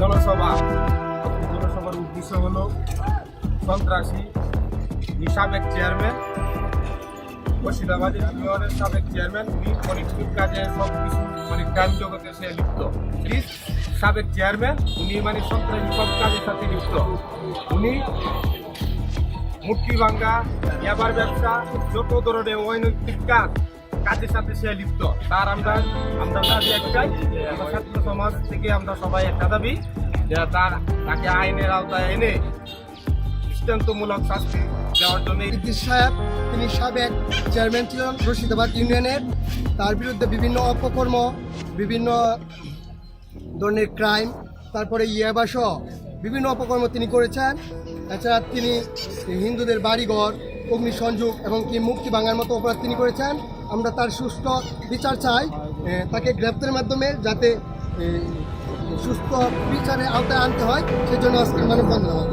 জনসভার উদ্দেশ্য হলো সন্ত্রাসী সাবেক চেয়ারম্যান মুর্শিদাবাদ ইউনিয়নের সাবেক চেয়ারম্যান, উনি পলিটিক্যাল কাজে সব কিছু ক্রাইম জগতে সে লিপ্ত। প্লিজ সাবেক চেয়ারম্যান উনি সন্ত্রাসী সব কাজের সাথে লিপ্ত। উনি মুটকি ভাঙ্গা, ইয়াবার ব্যবসা, যত ধরনের অনৈতিক কাজের সাথে সে লিপ্ত। তার আমরা দাবি একটাই, ছাত্র সমাজ থেকে আমরা সবাই একটা দাবি যে তাকে আইনের আওতায় এনে দৃষ্টান্তমূলক শাস্তি দেওয়ার জন্য। ইদ্রিস সাহেব তিনি সাবেক চেয়ারম্যান ছিলেন মুর্শিদাবাদ ইউনিয়নের। তার বিরুদ্ধে বিভিন্ন অপকর্ম, বিভিন্ন ধরনের ক্রাইম, তারপরে ইয়াবাসহ বিভিন্ন অপকর্ম তিনি করেছেন। এছাড়া তিনি হিন্দুদের বাড়িঘর অগ্নিসংযোগ এবং কি মুক্তি ভাঙার মতো অপরাধ তিনি করেছেন। আমরা তার সুষ্ঠু বিচার চাই, তাকে গ্রেপ্তারের মাধ্যমে যাতে সুস্থ বিচারের আওতায় আনতে হয়, সেজন্য আজকের মানববন্ধন।